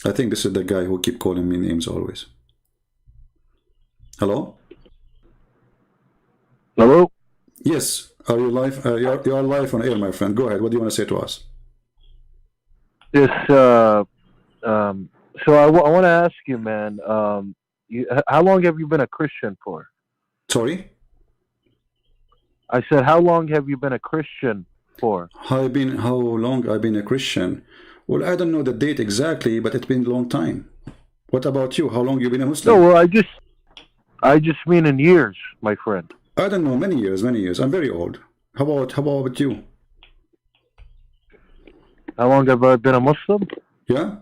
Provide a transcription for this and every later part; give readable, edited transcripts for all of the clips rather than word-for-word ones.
I think this is the guy who keep calling me names always. Hello? Hello? Yes. Are you live? You are live on air, my friend. Go ahead. What do you want to say to us? Yes, so I want to ask you, man, how long have you been a Christian for? Sorry? I said, how long have you been a Christian for? How long I've been a Christian? Well, I don't know the date exactly, but it's been a long time. What about you? How long you been a Muslim? No, well, I just mean in years, my friend. I don't know, many years, many years. I'm very old. How about you? How long have I been a Muslim? Yeah?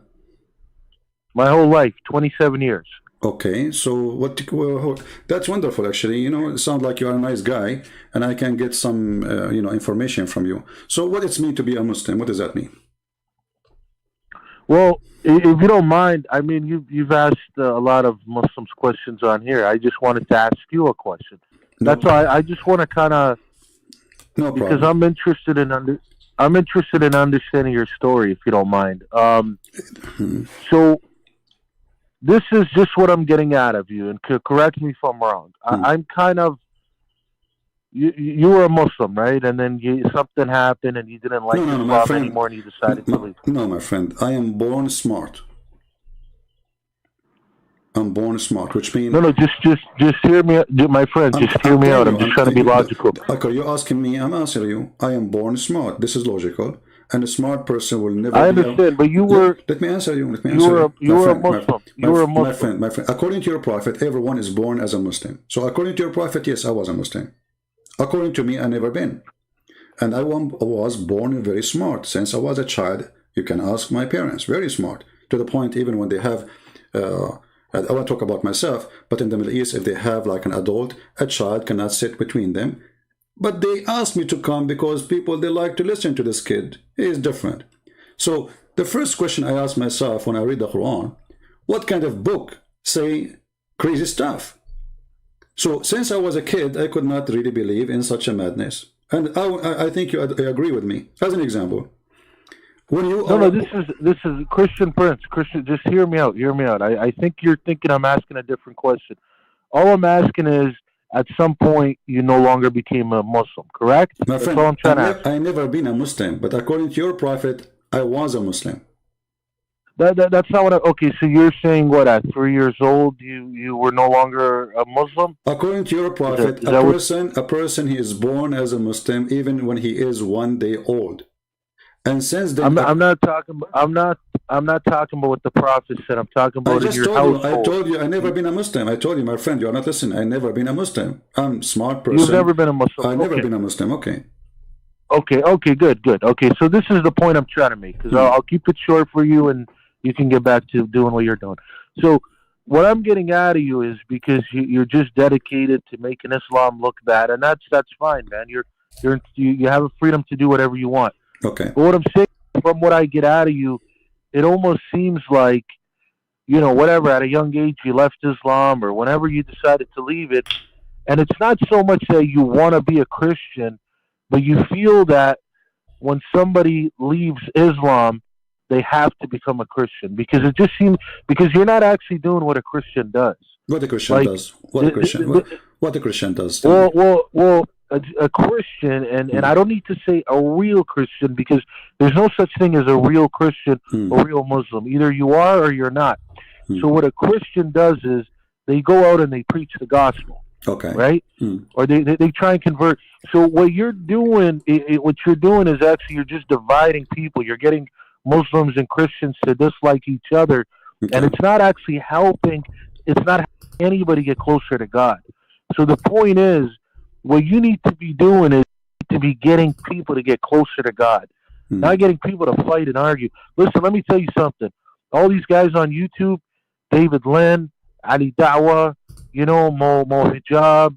My whole life, 27 years. Okay, so that's wonderful, actually. You know, it sounds like you are a nice guy, and I can get some, information from you. So what does it mean to be a Muslim? What does that mean? Well, if you don't mind, I mean, you've asked a lot of Muslims questions on here. I just wanted to ask you a question. No, That's why I just want to kind of, no because problem. I'm interested in understanding your story, if you don't mind. So this is just what I'm getting out of you, and correct me if I'm wrong. I'm kind of, you were a Muslim, right? And then something happened, and you didn't like No, my Islam friend. anymore, and you decided to leave. No, my friend. I am born smart. I'm born smart, which means No, just hear me, my friend. Just hear me out. I'm just trying to be logical. Okay, you're asking me. I'm answering you. I am born smart. This is logical, and a smart person will never. I understand, but you were. Let me answer you. Let me answer you. You were a Muslim. You were a Muslim. My friend. According to your prophet, everyone is born as a Muslim. So according to your prophet, yes, I was a Muslim. According to me, I never been, and I was born very smart since I was a child. You can ask my parents. Very smart, to the point even when they have. I won't talk about myself, but in the Middle East, if they have like an adult, a child cannot sit between them. But they asked me to come because they like to listen to this kid. He is different. So the first question I ask myself when I read the Quran, what kind of book say crazy stuff? So since I was a kid, I could not really believe in such a madness. And I think you agree with me. As an example, when you no, this is Christian Prince. Christian, just hear me out. Hear me out. I think you're thinking I'm asking a different question. All I'm asking is, at some point, you no longer became a Muslim, correct? My friend, that's all I'm trying to ask. I never been a Muslim, but according to your prophet, I was a Muslim. That's not what okay, so you're saying what, at 3 years old you were no longer a Muslim? According to your prophet, a person he is born as a Muslim even when he is 1 day old. And since then, I'm not talking about what the prophet said. I'm talking about in your household. I told you I never been a Muslim. I told you, my friend, you are not listening. I never been a Muslim. I'm a smart person. You've never been a Muslim. I've never been a Muslim. Okay. Okay, good. Okay, so this is the point I'm trying to make, because I'll keep it short for you, and you can get back to doing what you're doing. So what I'm getting out of you is, because you're just dedicated to making Islam look bad, and that's fine, man. You have a freedom to do whatever you want. Okay. But what I'm saying, from what I get out of you, it almost seems like, whatever, at a young age you left Islam, or whenever you decided to leave it, and it's not so much that you want to be a Christian, but you feel that when somebody leaves Islam, they have to become a Christian, because it just seems, because you're not actually doing what a Christian does. What a Christian does. What a Christian does. Well, a Christian, and I don't need to say a real Christian, because there's no such thing as a real Christian or real Muslim. Either you are or you're not. So what a Christian does is they go out and they preach the gospel. Okay. Right? Or they try and convert. So what you're doing, is actually, you're just dividing people. You're getting Muslims and Christians to dislike each other, and it's not actually helping. It's not helping anybody get closer to God. So the point is, what you need to be doing is to be getting people to get closer to God, not getting people to fight and argue. Listen, let me tell you something. All these guys on YouTube, David Lynn, Ali Dawa, Mo Hijab,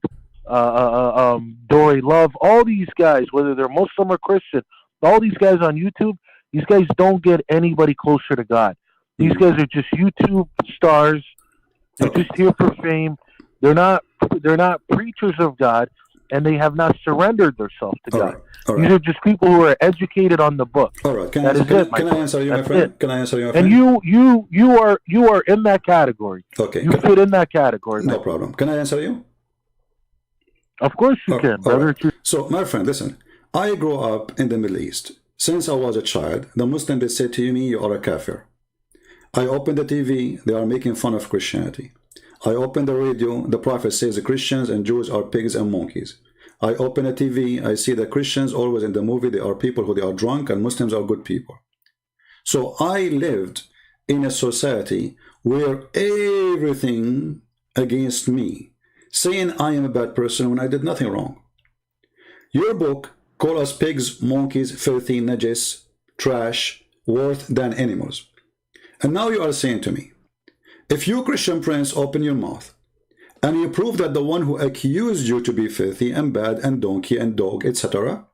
Dory Love, all these guys, whether they're Muslim or Christian, all these guys on YouTube, these guys don't get anybody closer to God. These guys are just YouTube stars. They're just here for fame. They're not preachers of God. and they have not surrendered themselves to All God. right. All These right. are just people who are educated on the book. All right. Can That I, is can, it, I- my can I friend. answer you, my That's friend? it. Can I answer you, my And friend? you are in that category. Okay. You fit in that category, No man. problem. Can I answer you? Of course you can, All brother. right. So, my friend, listen. I grew up in the Middle East. Since I was a child, the Muslims, they said to me, you are a kafir. I open the TV, they are making fun of Christianity. I open the radio, the Prophet says the Christians and Jews are pigs and monkeys. I open a TV, I see the Christians always in the movie, they are people who they are drunk and Muslims are good people. So I lived in a society where everything against me, saying I am a bad person when I did nothing wrong. Your book call us pigs, monkeys, filthy, najis, trash, worse than animals. And now you are saying to me, if you Christian prince open your mouth and you prove that the one who accused you to be filthy and bad and donkey and dog, etc.,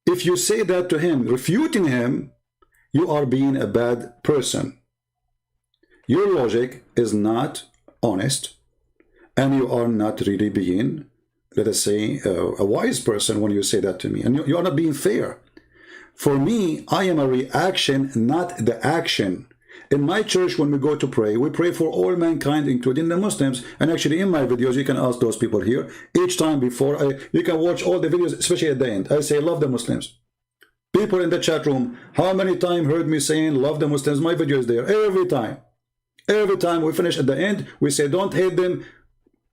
if you say that to him, refuting him, you are being a bad person. Your logic is not honest, and you are not really being, let us say, a wise person when you say that to me. And you are not being fair. For me, I am a reaction, not the action. In my church, when we go to pray, we pray for all mankind, including the Muslims. And actually, in my videos, you can ask those people here. Each time before, you can watch all the videos, especially at the end. I say, love the Muslims. People in the chat room, how many times heard me saying, love the Muslims? My video is there. Every time. Every time we finish at the end, we say, don't hate them.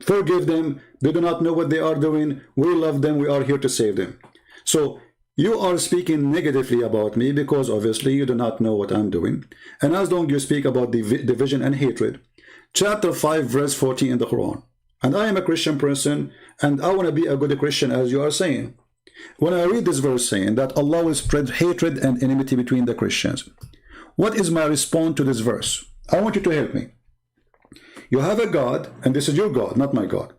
Forgive them. They do not know what they are doing. We love them. We are here to save them. So, you are speaking negatively about me because obviously you do not know what I'm doing. And as long as you speak about division and hatred, chapter 5 verse 14 in the Quran. And I am a Christian person and I want to be a good Christian as you are saying. When I read this verse saying that Allah will spread hatred and enmity between the Christians, what is my response to this verse? I want you to help me. You have a God, and this is your God, not my God,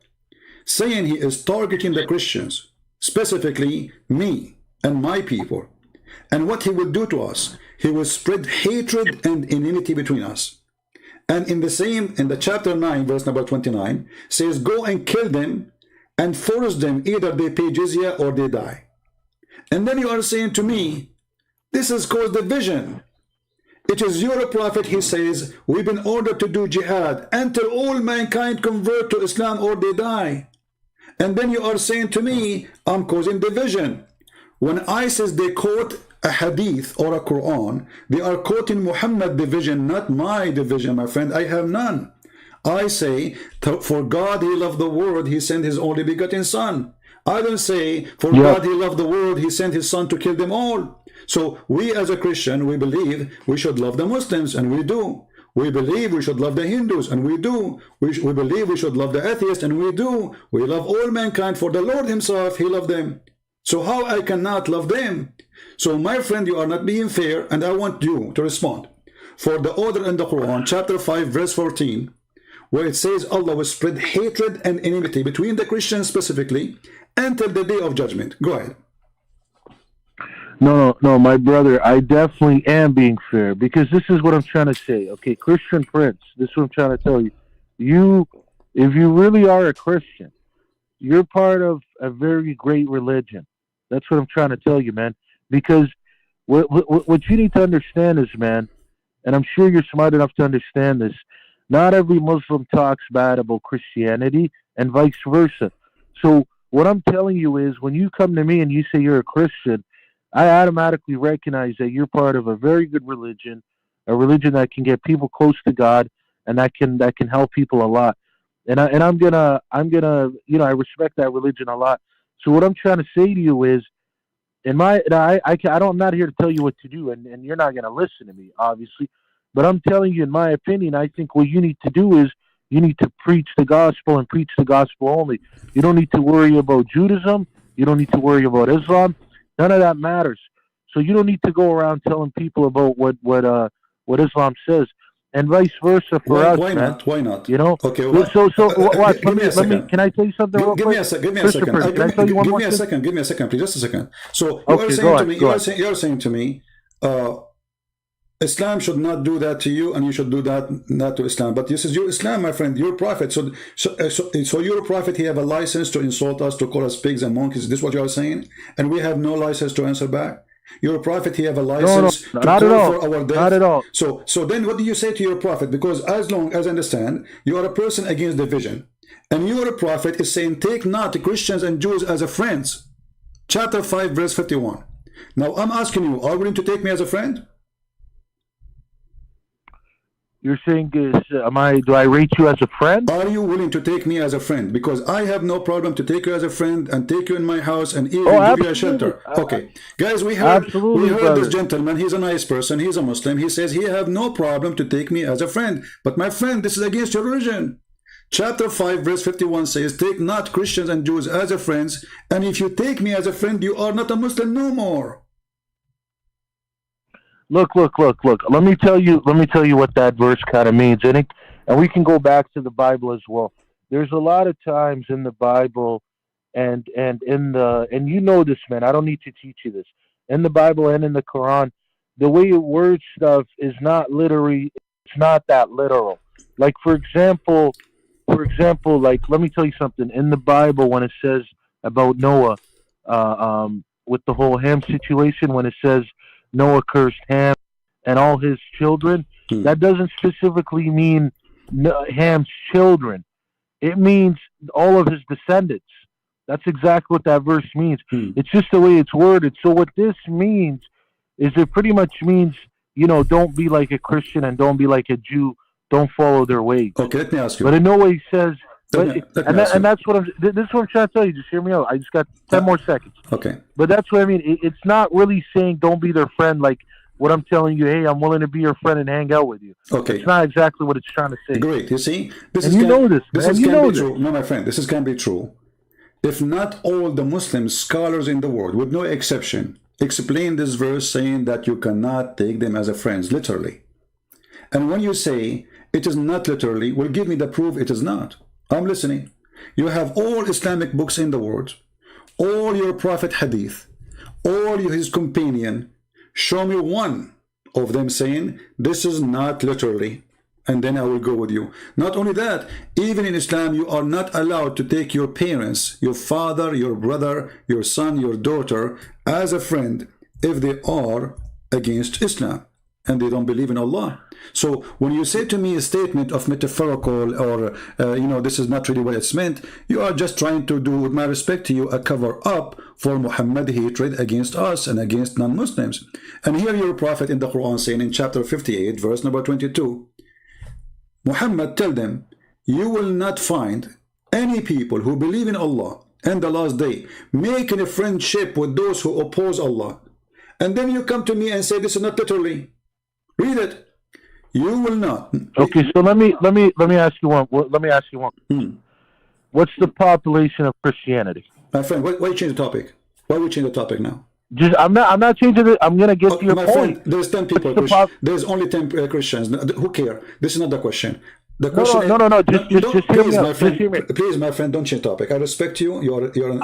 saying he is targeting the Christians, specifically me and my people. And what he will do to us, he will spread hatred and enmity between us. And in the chapter 9, verse number 29, says, go and kill them and force them, either they pay jizya or they die. And then you are saying to me, this has caused division. It is your prophet, he says, we've been ordered to do jihad until all mankind convert to Islam or they die. And then you are saying to me, I'm causing division. When ISIS, they quote a hadith or a Quran, they are quoting Muhammad division, not my division, my friend. I have none. I say, for God he loved the world, he sent his only begotten son. I don't say, for God he loved the world, he sent his son to kill them all. So we as a Christian, we believe we should love the Muslims, and we do. We believe we should love the Hindus, and we do. We believe we should love the atheists, and we do. We love all mankind, for the Lord himself, he loved them. So how I cannot love them? So my friend, you are not being fair, and I want you to respond. For the order in the Quran, chapter 5, verse 14, where it says Allah will spread hatred and enmity between the Christians specifically until the day of judgment. Go ahead. No, my brother, I definitely am being fair, because this is what I'm trying to say. Okay, Christian Prince, this is what I'm trying to tell you. If you really are a Christian, you're part of a very great religion. That's what I'm trying to tell you, man. Because what you need to understand is, man, and I'm sure you're smart enough to understand this, not every Muslim talks bad about Christianity and vice versa. So what I'm telling you is, when you come to me and you say you're a Christian, I automatically recognize that you're part of a very good religion, a religion that can get people close to God, and that can help people a lot. And I'm gonna I respect that religion a lot. So what I'm trying to say to you is, I'm not here to tell you what to do, and you're not gonna listen to me, obviously. But I'm telling you, in my opinion, I think what you need to do is you need to preach the gospel, and preach the gospel only. You don't need to worry about Judaism. You don't need to worry about Islam. None of that matters. So you don't need to go around telling people about what Islam says, and vice versa for us. Why man. not? Why not? You know. Okay. Well, Watch. Give me a second. Can I tell you something? Give me a second. Give me a second. Can I tell you one more thing? Give me a second, please. Just a second. So Okay, you are saying to me. You are saying to me. Islam should not do that to you, and you should do that not to Islam. But this is your Islam, my friend, your prophet. So your prophet, he have a license to insult us, to call us pigs and monkeys. Is this what you are saying? And we have no license to answer back. Your prophet, he have a license to not at call all. for our death. Not at all. So then what do you say to your prophet? Because as long as I understand, you are a person against division. And your prophet is saying, take not the Christians and Jews as a friends. Chapter 5, verse 51. Now I'm asking you, are you willing to take me as a friend? You're saying, do I rate you as a friend? Are you willing to take me as a friend? Because I have no problem to take you as a friend and take you in my house and even give you a shelter. Okay. Guys, we heard this gentleman. He's a nice person. He's a Muslim. He says he have no problem to take me as a friend. But my friend, this is against your religion. Chapter 5, verse 51 says, take not Christians and Jews as a friends. And if you take me as a friend, you are not a Muslim no more. Look. Let me tell you what that verse kind of means, and we can go back to the Bible as well. There's a lot of times in the Bible, and you know this, man. I don't need to teach you this. In the Bible and in the Quran, the way it words stuff is not literally. It's not that literal. Like for example, like let me tell you something. In the Bible, when it says about Noah, with the whole Ham situation, when it says Noah cursed Ham and all his children, that doesn't specifically mean Ham's children. It means all of his descendants. That's exactly what that verse means. It's just the way it's worded. So what this means is it pretty much means, don't be like a Christian and don't be like a Jew. Don't follow their ways. Okay, let me ask you. But in no way he says, and that's what this is what I'm trying to tell you. Just hear me out. I just got 10 more seconds. Okay. But that's what I mean. It's not really saying don't be their friend like what I'm telling you, hey, I'm willing to be your friend and hang out with you. Okay. It's not exactly what it's trying to say. Great. You see? This can be true. No, my friend, this can be true. If not all the Muslim scholars in the world, with no exception, explain this verse saying that you cannot take them as a friend, literally. And when you say it is not literally, well, give me the proof it is not. I'm listening. You have all Islamic books in the world, all your Prophet hadith, all his companion. Show me one of them saying this is not literally, and then I will go with you. Not only that, even in Islam, you are not allowed to take your parents, your father, your brother, your son, your daughter as a friend if they are against Islam and they don't believe in Allah. So when you say to me a statement of metaphorical or, this is not really what it's meant, you are just trying to do, with my respect to you, a cover up for Muhammad hatred against us and against non-Muslims. And here your Prophet in the Quran saying in chapter 58, verse number 22, Muhammad, tell them, you will not find any people who believe in Allah and the last day making a friendship with those who oppose Allah. And then you come to me and say this is not literally. Read it. You will not. Okay, so let me ask you one. What's the population of Christianity? My friend, why you change the topic? Why we change the topic now? I'm not changing it. I'm gonna get to your point. Friend, there's 10 people. There's only 10 Christians. Who care? This is not the question. The question no. Just hear me out. Please, my friend, don't change topic. I respect you.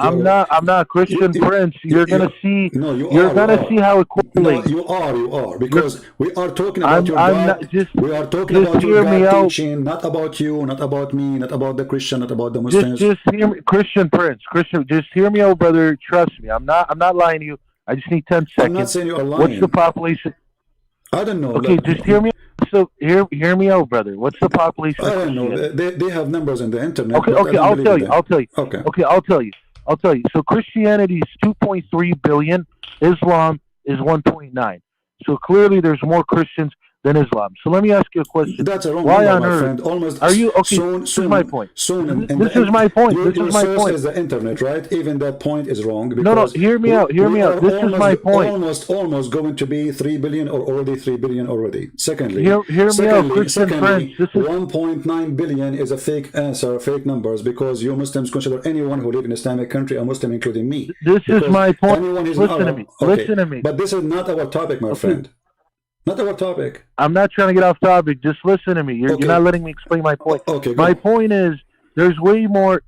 I'm not Christian Prince. You're gonna see. No, you're gonna see how it correlates. No, you are because we are talking about your God. We are talking about your God teaching, not about you, not about me, not about the Christian, not about the Muslims. Just hear me, Christian Prince. Just hear me out, brother. Trust me. I'm not lying to you. I just need 10 seconds. I'm not saying you're lying. What's the population? I don't know. Okay, just hear me. So hear me out, brother. What's the population? I don't know. They have numbers on the internet. Okay, I'll tell you. Okay, I'll tell you. So Christianity is 2.3 billion. Islam is 1.9. So clearly, there's more Christians than Islam. So let me ask you a question. That's a wrong Why number, on earth? Friend. Almost are you okay? This is my point. This is my point. Your source is the internet, right? Even that point is wrong. No. Hear me out. This is my point. Almost going to be 3 billion or already 3 billion already. Secondly, hear me out, Christian friends. 1.9 billion is a fake answer, fake numbers, because you Muslims consider anyone who live in Islamic country a Muslim, including me. This is my point. Listen to me. Okay. Listen to me. But this is not our topic, my friend. Not our topic. I'm not trying to get off topic. Just listen to me. You're not letting me explain my point. Okay, my point is there's way more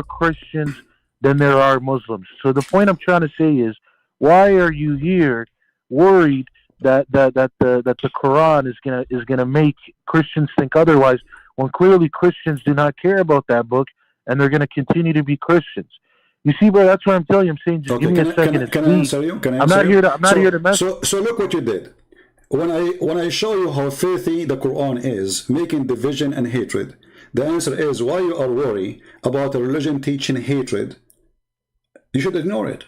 Christians than there are Muslims. So the point I'm trying to say is, why are you here worried that the Quran is gonna make Christians think otherwise, when clearly Christians do not care about that book, and they're gonna continue to be Christians. You see, bro, that's what I'm telling you. I'm saying, just Okay, give me a second. can I answer you? Can I I'm answer not you? here to. I'm not here to mess. So look what you did. When I show you how filthy the Quran is, making division and hatred, the answer is why you are worried about a religion teaching hatred. You should ignore it.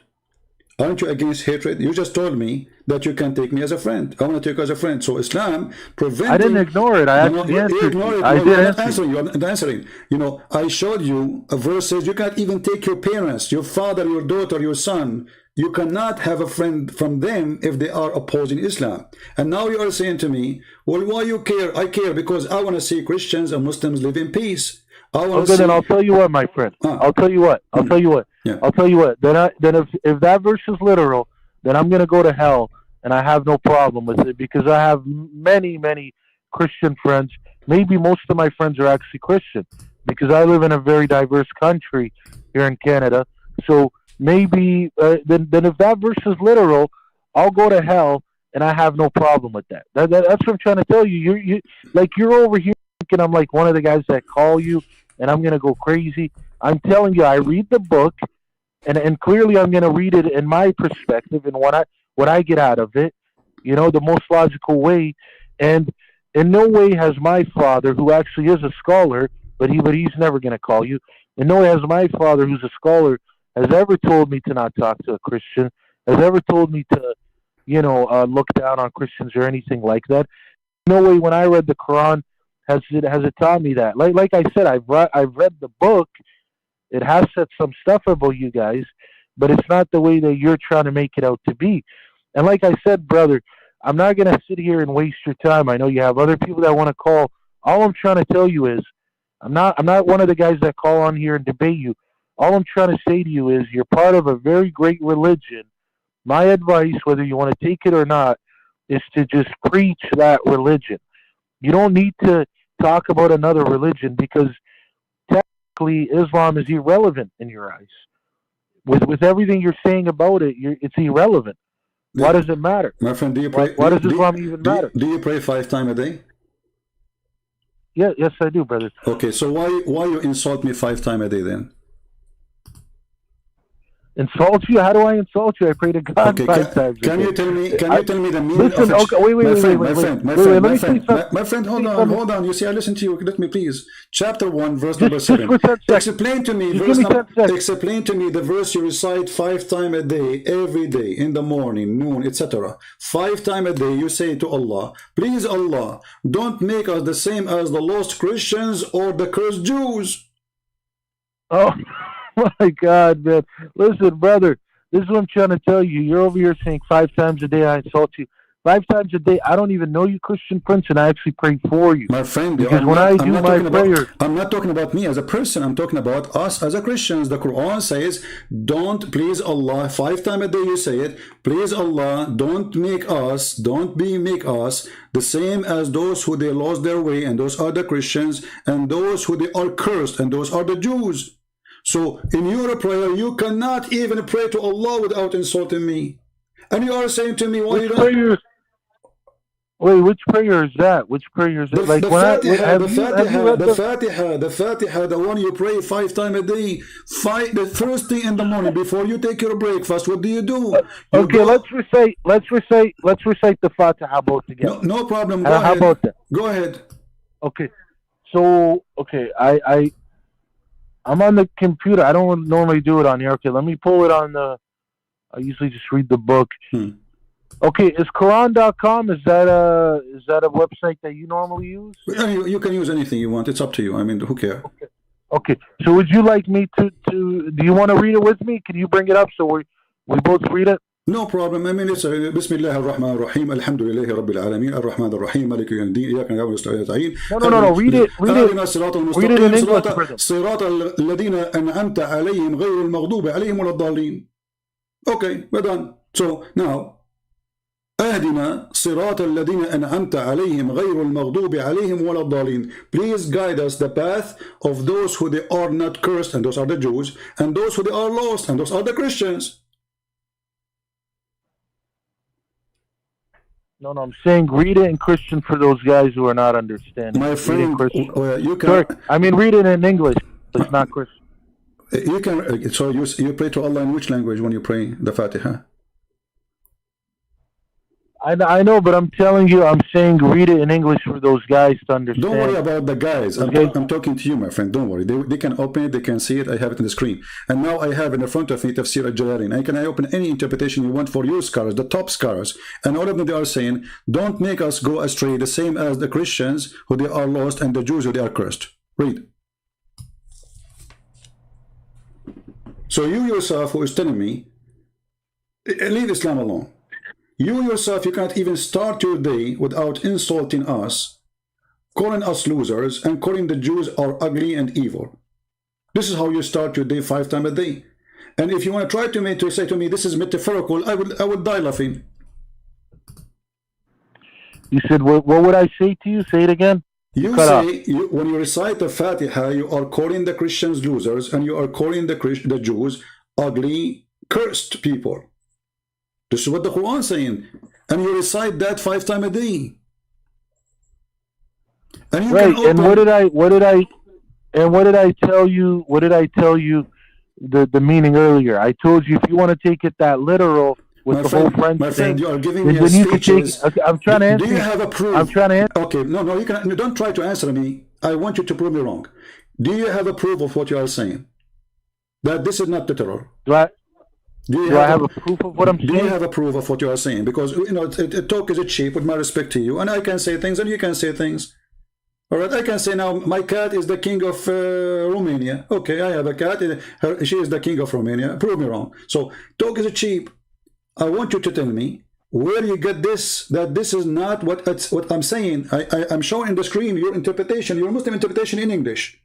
Aren't you against hatred? You just told me that you can take me as a friend. I want to take you as a friend. So Islam preventing... I didn't ignore it. I actually answered you. I did answer you. You're not answering. You know, I showed you a verse says you can't even take your parents, your father, your daughter, your son. You cannot have a friend from them if they are opposing Islam. And now you are saying to me, well, why you care? I care because I want to see Christians and Muslims live in peace. Okay, then I'll tell you what, my friend. I'll tell you what. I'll tell you what. Yeah. I'll tell you what. Then if that verse is literal, then I'm gonna go to hell, and I have no problem with it because I have many Christian friends. Maybe most of my friends are actually Christian because I live in a very diverse country here in Canada. So maybe then if that verse is literal, I'll go to hell, and I have no problem with that. That's what I'm trying to tell you. You're over here thinking I'm like one of the guys that call you, and I'm gonna go crazy. I'm telling you, I read the book, and clearly I'm gonna read it in my perspective and what I get out of it, the most logical way. And in no way has my father, who actually is a scholar, but he's never gonna call you. In no way has my father, who's a scholar, has ever told me to not talk to a Christian, has ever told me to, look down on Christians or anything like that. No way when I read the Quran has it taught me that. Like I said, I've read the book. It has said some stuff about you guys, but it's not the way that you're trying to make it out to be. And like I said, brother, I'm not going to sit here and waste your time. I know you have other people that want to call. All I'm trying to tell you is I'm not one of the guys that call on here and debate you. All I'm trying to say to you is you're part of a very great religion. My advice, whether you want to take it or not, is to just preach that religion. You don't need to talk about another religion because technically Islam is irrelevant in your eyes. With everything you're saying about it, it's irrelevant. Why does it matter? My friend, do you pray? Why does Islam even matter? Do you pray 5 times a day? Yeah, yes, I do, brother. Okay, so why you insult me 5 times a day then? Insult you? How do I insult you? I pray to God 5 times. Can you tell me the meaning of it? My friend, hold on. You see, I listen to you. Let me please. Chapter 1, verse number 7. Explain to me the verse you recite 5 times a day, every day, in the morning, noon, etc. 5 times a day you say to Allah, please Allah, don't make us the same as the lost Christians or the cursed Jews. Oh my God, man. Listen, brother, this is what I'm trying to tell you. You're over here saying 5 times a day I insult you. 5 times a day, I don't even know you, Christian Prince, and I actually pray for you. My friend, because when I do my prayer... I'm not talking about me as a person. I'm talking about us as a Christians. The Quran says, don't, please Allah, 5 times a day you say it, please Allah, don't make us the same as those who they lost their way, and those are the Christians, and those who they are cursed, and those are the Jews. So in your prayer, you cannot even pray to Allah without insulting me. And you are saying to me, why you don't... Wait, which prayer is that? Which prayer is it? The Fatiha, the one you pray 5 times a day. The first thing in the morning before you take your breakfast, what do you do? Let's recite the Fatiha both together. No problem. Go ahead. How about that? Go ahead. Okay. So, I'm on the computer. I don't normally do it on here. Okay, let me pull it on the... I usually just read the book. Okay, is Quran.com, is that a website that you normally use? You can use anything you want. It's up to you. I mean, who cares? Okay. So would you like me to do you want to read it with me? Can you bring it up so we both read it? No problem. I mean, it's Bismillah ar-Rahman ar-Rahim, Alhamdulillahi Rabbil Alameen, Ar-Rahman ar-Rahim, Malik yawmiddin, Iyyaka na'budu wa iyyaka nasta'in. No, read it. Read it in English, brother. صراط الذين أنعمت عليهم غير المغضوب عليهم ولا الضالين. Okay, we're done. So now, أهدنا صراط الذين أنعمت عليهم غير المغضوب عليهم ولا الضالين. Please guide us the path of those who they are not cursed, and those are the Jews, and those who they are lost, and those are the Christians. No, no, I'm saying read it in Christian for those guys who are not understanding. My Read it in friend, Christian. you Sorry, can, I mean read it in English. It's not Christian. you can, so you pray to Allah in which language when you pray the Fatiha? I know, but I'm telling you, I'm saying read it in English for those guys to understand. Don't worry about the guys. I'm talking to you, my friend. Don't worry. They can open it. They can see it. I have it on the screen. And now I have in the front of me Tafsir al-Jalalain. I open any interpretation you want for your scholars, the top scholars. And all of them, they are saying, don't make us go astray, the same as the Christians who they are lost and the Jews who they are cursed. Read. So you yourself who is telling me, leave Islam alone. You yourself, you can't even start your day without insulting us, calling us losers, and calling the Jews are ugly and evil. This is how you start your day 5 times a day. And if you want to try to say to me, this is metaphorical, I would die laughing. You said, what would I say to you? Say it again. You say, when you recite the Fatiha, you are calling the Christians losers, and you are calling the Jews ugly, cursed people. This is what the Quran is saying. And you recite that 5 times a day. And you right, and what did I tell you? What did I tell you the meaning earlier? I told you if you want to take it that literal with the whole friend my thing, friend, you are giving me then you could take it. I'm trying to answer. Do you have a proof? I'm trying to answer. Okay, no, you can. Don't try to answer me. I want you to prove me wrong. Do you have a proof of what you are saying? That this is not literal. Do I have a proof of what I'm saying? Do you have a proof of what you are saying? Because talk is cheap, with my respect to you, and I can say things and you can say things. All right, I can say now my cat is the king of Romania. Okay, I have a cat. She is the king of Romania. Prove me wrong. So talk is cheap. I want you to tell me where you get this, that this is not what I'm saying. I'm showing in the screen your interpretation, your Muslim interpretation in English.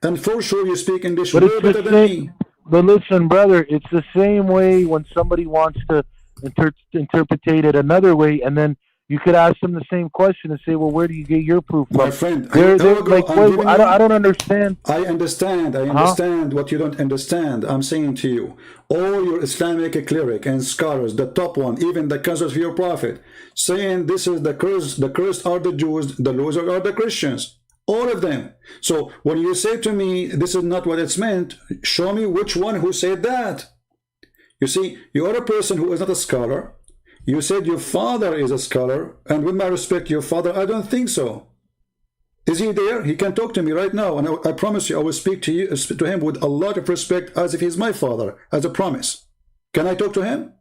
And for sure you speak English way better than me. But listen, brother, it's the same way when somebody wants to interpret it another way, and then you could ask them the same question and say, well, where do you get your proof from? My friend, I don't understand. I understand what you don't understand. I'm saying to you, all your Islamic cleric and scholars, the top one, even the cousins of your prophet, saying this is the cursed are the Jews, the losers are the Christians. All of them. So when you say to me, this is not what it's meant, show me which one who said that. You see, you are a person who is not a scholar. You said your father is a scholar, and with my respect, your father, I don't think so. Is he there? He can talk to me right now, and I promise you, I will speak to him with a lot of respect, as if he's my father, as a promise. Can I talk to him?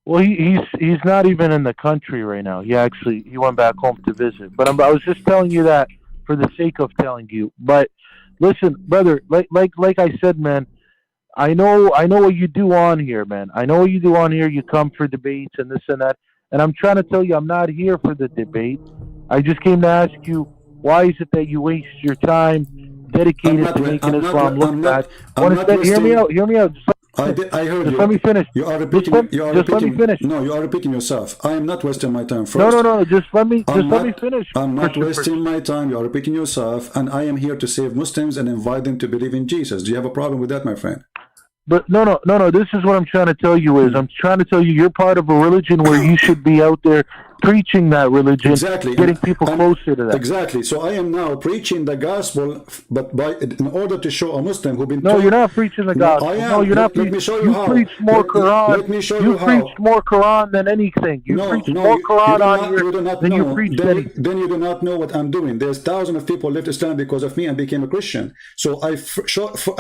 Well, he's not even in the country right now. He went back home to visit. But I was just telling you that for the sake of telling you. But listen, brother, like I said, man, I know what you do on here, man. I know what you do on here. You come for debates and this and that. And I'm trying to tell you, I'm not here for the debate. I just came to ask you, why is it that you waste your time dedicated to making Islam look bad? Hear me out. I heard you. Let me finish. You are repeating. Let me finish. No, you are repeating yourself. I am not wasting my time. First. No. Just let me finish. I'm not wasting my time. You are repeating yourself, and I am here to save Muslims and invite them to believe in Jesus. Do you have a problem with that, my friend? But no. This is what I'm trying to tell you is I'm trying to tell you you're part of a religion where you should be out there preaching that religion, exactly, getting people closer to that. Exactly. So I am now preaching the gospel, but in order to show a Muslim who's been No, you're not preaching the gospel. I am. No, you're not. Let me show you how. Preach more Quran. Let me show you how. You preached more Quran than anything. You preached more Quran on here than you preached anything. Then you do not know what I'm doing. There's thousands of people left Islam because of me and became a Christian. So I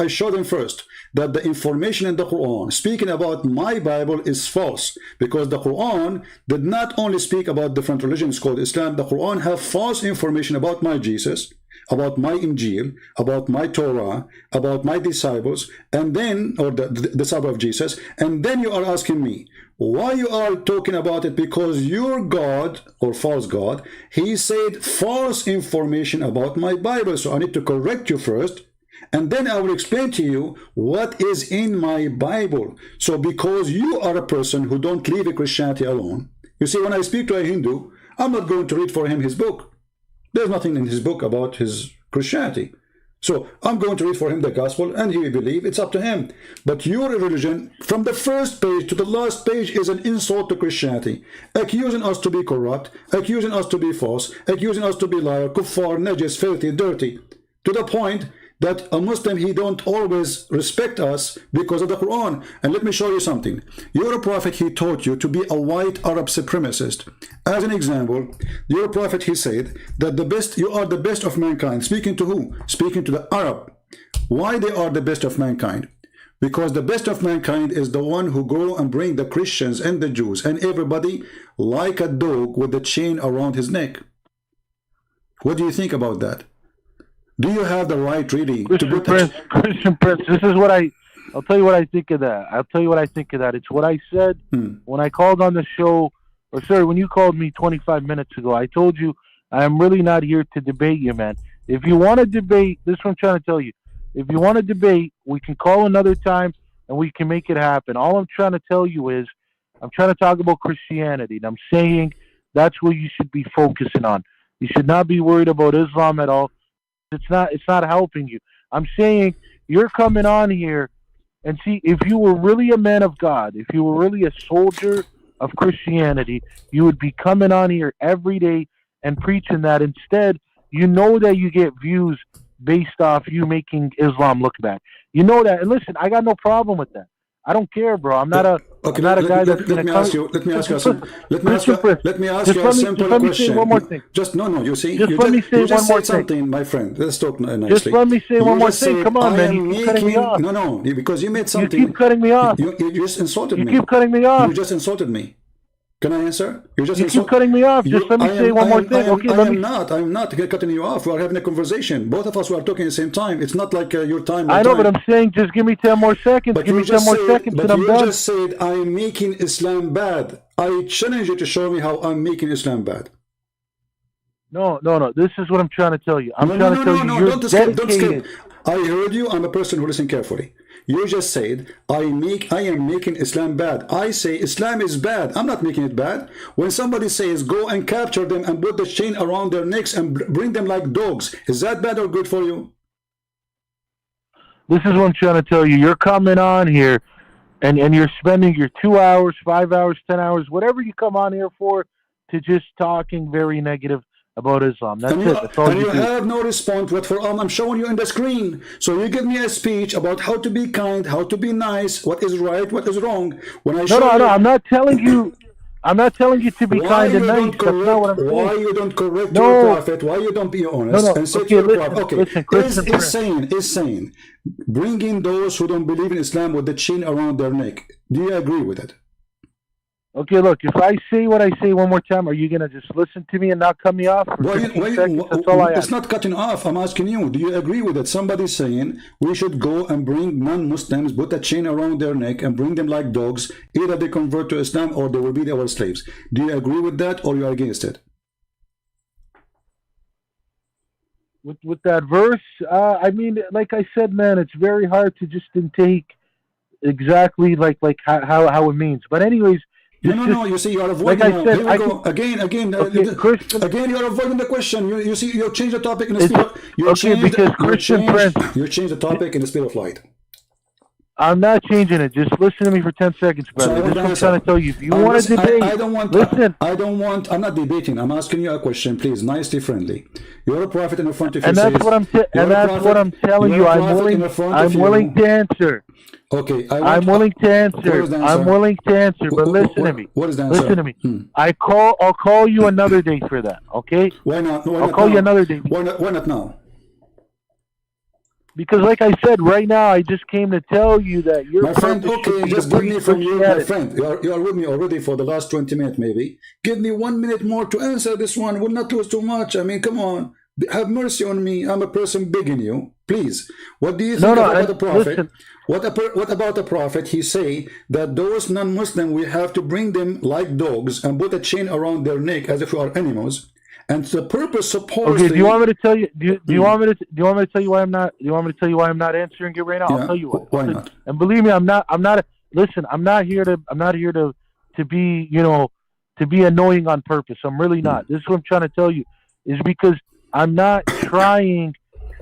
show them first that the information in the Quran speaking about my Bible is false, because the Quran did not only speak about different religions called Islam. The Quran have false information about my Jesus, about my Injil, about my Torah, about my disciples, and then, or the disciple of Jesus, and then you are asking me why you are talking about it, because your God, or false God, he said false information about my Bible. So I need to correct you first, and then I will explain to you what is in my Bible. So because you are a person who don't leave Christianity alone, you see, when I speak to a Hindu, I'm not going to read for him his book. There's nothing in his book about his Christianity. So I'm going to read for him the gospel, and he will believe. It's up to him. But your religion, from the first page to the last page, is an insult to Christianity, accusing us to be corrupt, accusing us to be false, accusing us to be liar, kuffar, najis, filthy, dirty, to the point that a Muslim, he don't always respect us because of the Quran. And let me show you something. Your prophet, he taught you to be a white Arab supremacist. As an example, your prophet, he said that you are the best of mankind. Speaking to who? Speaking to the Arab. Why they are the best of mankind? Because the best of mankind is the one who go and bring the Christians and the Jews and everybody like a dog with a chain around his neck. What do you think about that? Do you have the right, really, Christian Prince, this is what I'll tell you what I think of that. I'll tell you what I think of that. It's what I said when I called on the show, or sorry, when you called me 25 minutes ago. I told you I am really not here to debate you, man. If you want to debate, this is what I'm trying to tell you. If you want to debate, we can call another time and we can make it happen. All I'm trying to tell you is I'm trying to talk about Christianity, and I'm saying that's what you should be focusing on. You should not be worried about Islam at all. It's not helping you. I'm saying you're coming on here and see, if you were really a man of God, if you were really a soldier of Christianity, you would be coming on here every day and preaching that. Instead, you know that you get views based off you making Islam look bad. You know that. And listen, I got no problem with that. I don't care, bro. I'm not a guy that's going to come. Let me ask you a simple question. Say one more thing. You see, let me say one more thing, my friend. Let's talk nicely. Just let me say one more thing. Come on, man. You keep cutting me off. No, because you made something. You keep cutting me off. You just insulted me. You keep cutting me off. You just insulted me. Can I answer? You keep cutting me off. Just let me say one more thing. I'm not cutting you off. We are having a conversation. Both of us were talking at the same time. It's not like your time. I know, but I'm saying just give me 10 more seconds. Give me 10 more seconds and I'm done. You just said I'm making Islam bad. I challenge you to show me how I'm making Islam bad. No. This is what I'm trying to tell you. I'm trying to tell you you're dedicated. Don't skip. I heard you. I'm a person who listens carefully. You just said, I am making Islam bad. I say Islam is bad. I'm not making it bad. When somebody says, go and capture them and put the chain around their necks and bring them like dogs, is that bad or good for you? This is what I'm trying to tell you. You're coming on here and you're spending your 2 hours, 5 hours, 10 hours, whatever you come on here for, to just talking very negative about Islam. That's it. That's all you do. Have no response whatsoever. I'm showing you on the screen. So you give me a speech about how to be kind, how to be nice, what is right, what is wrong. When I no, I'm not telling you. I'm not telling you to be kind and nice. That's not what I'm saying. Why you don't correct your prophet? Why you don't be honest and say to your prophet? Okay, is saying bringing those who don't believe in Islam with the chain around their neck. Do you agree with it? Okay, look, if I say what I say one more time, are you going to just listen to me and not cut me off? That's all I ask. It's not cutting off. I'm asking you, do you agree with it? Somebody's saying we should go and bring non-Muslims, put a chain around their neck and bring them like dogs. Either they convert to Islam or they will be our slaves. Do you agree with that or you are against it? With that verse, I mean, like I said, man, it's very hard to just take exactly like how it means. But anyways, No. You see, you are avoiding. Like I said, again. Again, you are avoiding the question. You see, you change the topic in the speed. You change the topic in the speed of light. I'm not changing it. Just listen to me for 10 seconds, brother. This is what I'm trying to tell you. If you want to debate, I'm not debating. I'm asking you a question, please, nicely, friendly. You're a prophet in the front of you. And that's what I'm telling you. I'm willing to answer. Okay, I'm willing to answer. I'm willing to answer, but listen to me. What is the answer? Listen to me. I'll call you another day for that. Okay? Why not? I'll call you another day. Why not now? Because, like I said, right now I just came to tell you that you're my friend. Okay, just give me from you, my friend. You are with me already for the last 20 minutes, maybe. Give me 1 minute more to answer this one. Will not lose too much. I mean, come on. Have mercy on me. I'm a person begging you. Please. What do you think about the prophet? Listen. What about the prophet? He say that those non-Muslim, we have to bring them like dogs and put a chain around their neck as if we are animals. And the purpose supposedly. Okay, do you want me to tell you? Do you want me to tell you why I'm not? Do you want me to tell you why I'm not answering it right now? I'll tell you why. Why not? And believe me, I'm not. Listen, I'm not here to be, to be annoying on purpose. I'm really not. This is what I'm trying to tell you, is because I'm not trying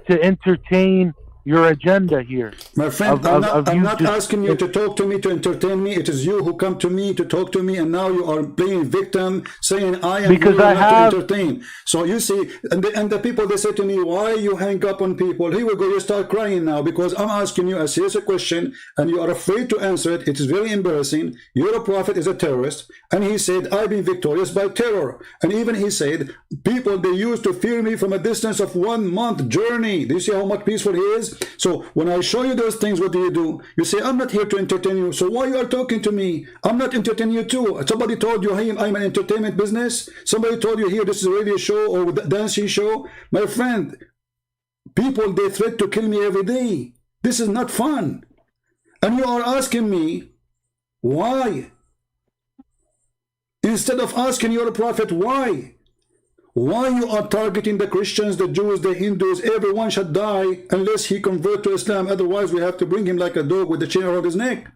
to entertain your agenda here. My friend, I'm not asking you to talk to me, to entertain me. It is you who come to me to talk to me, and now you are playing victim, saying I am because here I not have, to entertain. So you see, and the people, they say to me, why you hang up on people? Here we go, you start crying now, because I'm asking you a serious question, and you are afraid to answer it. It is very embarrassing. Your prophet is a terrorist, and he said, I've been victorious by terror. And even he said, people, they used to fear me from a distance of 1 month journey. Do you see how much peaceful he is? So when I show you those things, what do? You say, I'm not here to entertain you. So why you are talking to me? I'm not entertaining you too. Somebody told you, hey, I'm an entertainment business. Somebody told you here, this is a radio show or dancing show. My friend, people, they threat to kill me every day. This is not fun. And you are asking me, why? Instead of asking your prophet, why? Why you are targeting the Christians, the Jews, the Hindus? Everyone should die unless he convert to Islam. Otherwise, we have to bring him like a dog with the chain around his neck.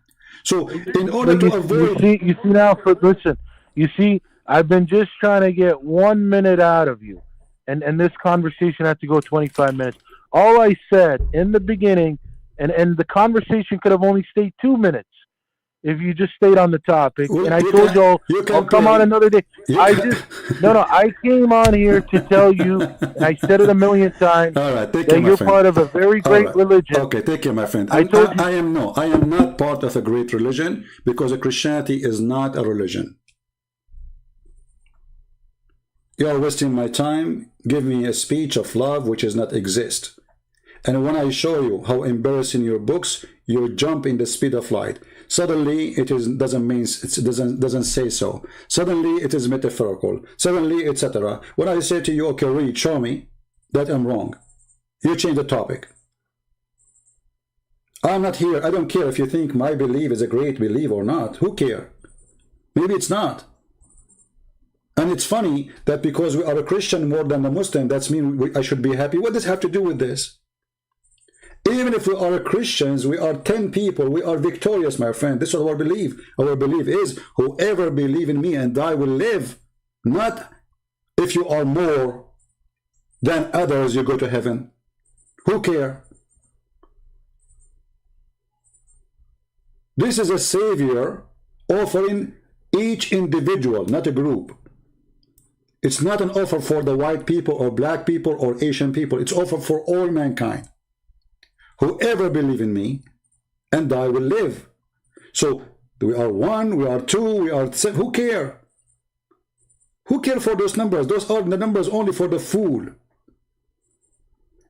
So, in order to avoid... You see now, listen, you see, I've been just trying to get 1 minute out of you. And this conversation had to go 25 minutes. All I said in the beginning, and the conversation could have only stayed 2 minutes if you just stayed on the topic. Well, and I told you, I'll come on another day. I came on here to tell you, and I said it a million times, all right, that you're part of a very great religion. Okay, take care, my friend. I am not part of a great religion, because Christianity is not a religion. You are wasting my time. Give me a speech of love which does not exist. And when I show you how embarrassing your books, you jump in the speed of light. Suddenly it doesn't say so. Suddenly it is metaphorical. Suddenly, etc. When I say to you, okay, read, show me that I'm wrong, you change the topic. I'm not here. I don't care if you think my belief is a great belief or not. Who cares? Maybe it's not. And it's funny that because we are a Christian more than a Muslim, that's mean I should be happy. What does it have to do with this? Even if we are Christians, we are 10 people, we are victorious, my friend. This is our belief. Our belief is, whoever believes in me and I will live. Not if you are more than others, you go to heaven. Who cares? This is a savior offering each individual, not a group. It's not an offer for the white people or black people or Asian people. It's offered for all mankind. Whoever believes in me and I will live. So we are 1, we are 2, we are 7. Who cares? Who cares for those numbers? Those are the numbers only for the fool.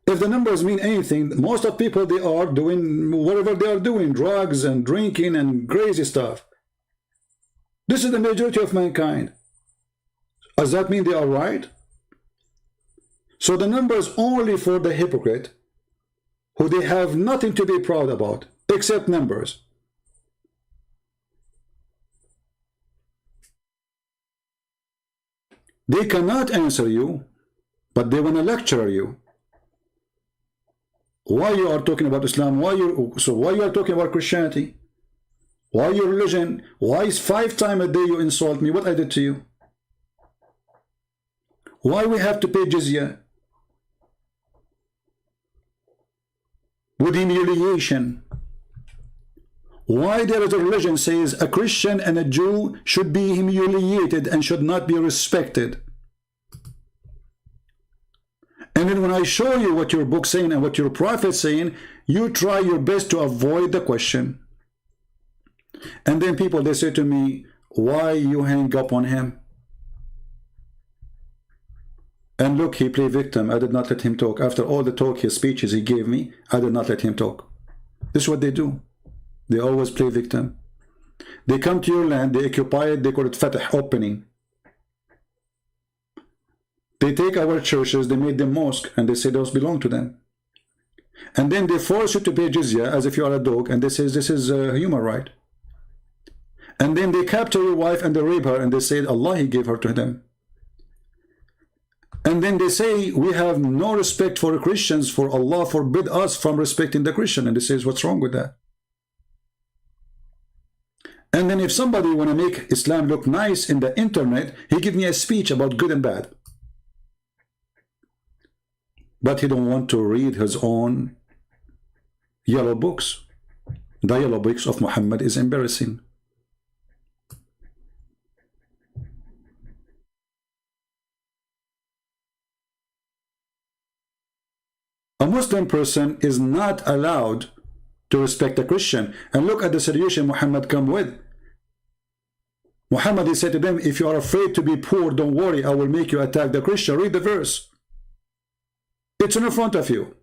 If the numbers mean anything, most of people, they are doing whatever they are doing, drugs and drinking and crazy stuff. This is the majority of mankind. Does that mean they are right? So the numbers only for the hypocrite, who they have nothing to be proud about except numbers. They cannot answer you, but they want to lecture you. Why you are talking about Islam? Why you are talking about Christianity? Why your religion? Why is 5 times a day you insult me? What I did to you? Why we have to pay jizya? With humiliation. Why there is a religion says a Christian and a Jew should be humiliated and should not be respected. And then when I show you what your book's saying and what your prophet's saying, you try your best to avoid the question. And then people, they say to me, why you hang up on him? And look, he played victim. I did not let him talk. After all the talk, his speeches he gave me, I did not let him talk. This is what they do. They always play victim. They come to your land, they occupy it, they call it Fatah, opening. They take our churches, they made them mosque, and they say those belong to them. And then they force you to pay jizya as if you are a dog, and they say this is a human right. And then they capture your wife and they rape her, and they say Allah, he gave her to them. And then they say, we have no respect for the Christians, for Allah forbid us from respecting the Christian. And they say, what's wrong with that? And then if somebody want to make Islam look nice in the internet, he give me a speech about good and bad. but he don't want to read his own yellow books. The yellow books of Muhammad is embarrassing. A Muslim person is not allowed to respect a Christian. And look at the solution Muhammad come with. Muhammad, he said to them, if you are afraid to be poor, don't worry, I will make you attack the Christian. Read the verse. It's in front of you.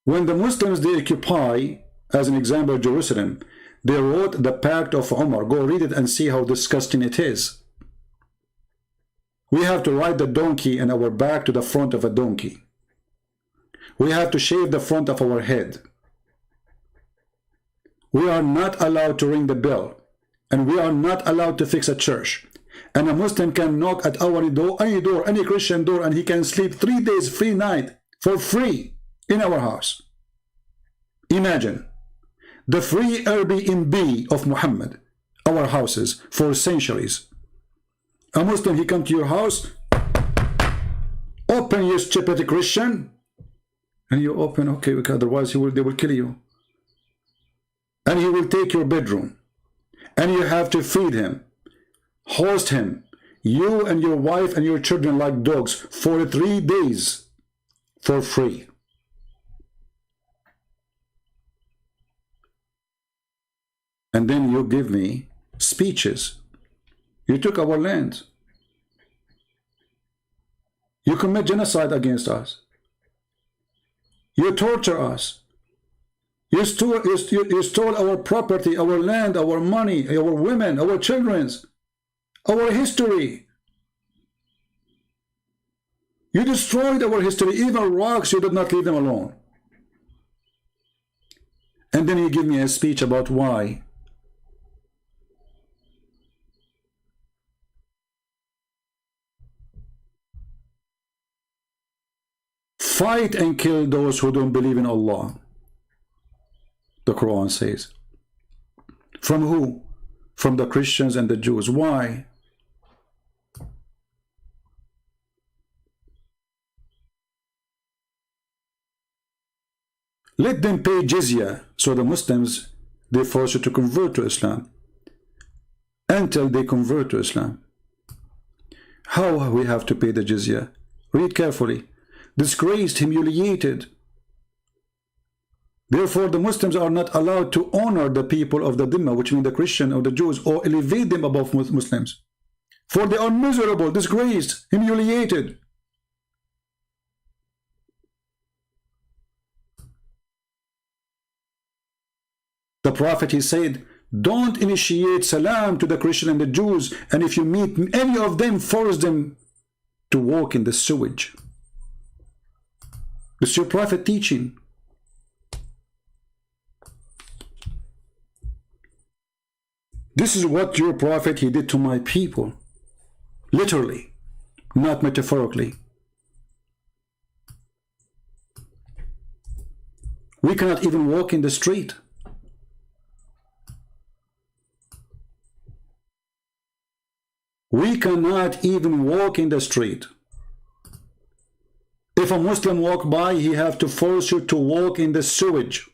When the Muslims, they occupy, as an example, Jerusalem, they wrote the Pact of Umar. Go read it and see how disgusting it is. We have to ride the donkey and our back to the front of a donkey. We have to shave the front of our head. We are not allowed to ring the bell. And we are not allowed to fix a church. And a Muslim can knock at our door, any Christian door, and he can sleep 3 days, free night, for free in our house. Imagine the free Airbnb of Muhammad, our houses, for centuries. A Muslim, he come to your house, open, you stupid Christian, and you open, okay, because otherwise they will kill you. And he will take your bedroom, and you have to feed him, host him, you and your wife and your children like dogs for 3 days for free. And then you give me speeches. You took our land. You commit genocide against us. You torture us. You stole our property, our land, our money, our women, our children's, our history. You destroyed our history. Even rocks, you did not leave them alone. And then you give me a speech about why. Fight and kill those who don't believe in Allah. The Quran says. From who? From the Christians and the Jews. Why? Let them pay jizya. So the Muslims, they force you to convert to Islam. Until they convert to Islam. How we have to pay the jizya? Read carefully. Disgraced, humiliated. Therefore, the Muslims are not allowed to honor the people of the Dhimma, which mean the Christian or the Jews, or elevate them above Muslims. For they are miserable, disgraced, humiliated. The Prophet, he said, don't initiate salam to the Christian and the Jews, and if you meet any of them, force them to walk in the sewage. It's your Prophet teaching. This is what your Prophet, he did to my people. Literally, not metaphorically. We cannot even walk in the street. We cannot even walk in the street. If a Muslim walk by, he have to force you to walk in the sewage.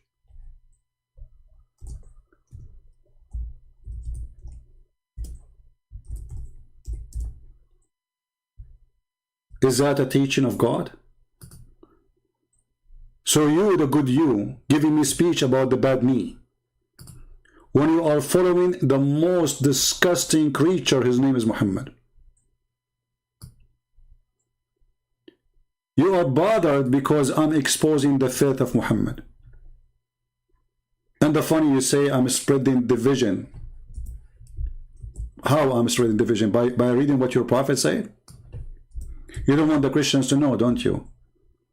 Is that a teaching of God? So you, the good you, giving me speech about the bad me, when you are following the most disgusting creature, his name is Muhammad. You are bothered because I'm exposing the faith of Muhammad. And the funny, you say I'm spreading division. How I'm spreading division? By reading what your Prophet said? You don't want the Christians to know, don't you?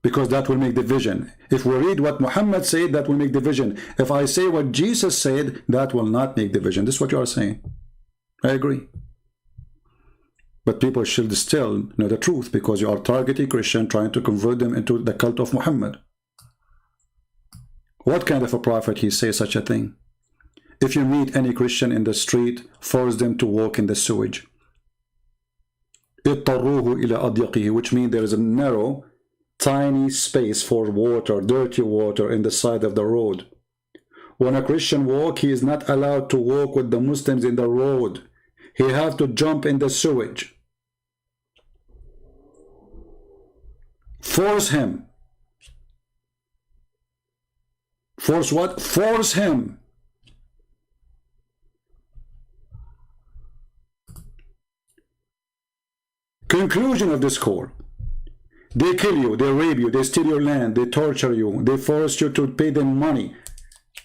Because that will make division. If we read what Muhammad said, that will make division. If I say what Jesus said, that will not make division. This is what you are saying. I agree. But people should still know the truth, because you are targeting Christian, trying to convert them into the cult of Muhammad. What kind of a prophet he say such a thing? If you meet any Christian in the street, force them to walk in the sewage. اضطروه إلى أضيقه, which means there is a narrow, tiny space for water, dirty water in the side of the road. When a Christian walk, he is not allowed to walk with the Muslims in the road. He have to jump in the sewage. Force him. Force what? Force him. Conclusion of this call. They kill you, they rape you, they steal your land, they torture you, they force you to pay them money,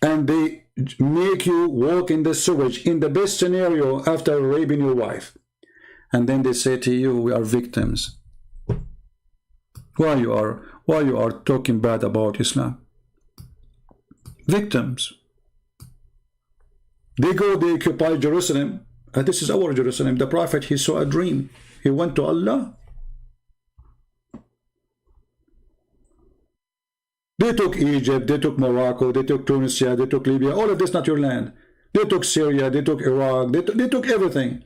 and they make you walk in the sewage in the best scenario after raping your wife. And then they say to you, we are victims. Why you are talking bad about Islam? Victims. They occupy Jerusalem, and this is our Jerusalem. The Prophet, he saw a dream. He went to Allah. They took Egypt, they took Morocco, they took Tunisia, they took Libya. All of this not your land. They took Syria, they took Iraq, they took everything.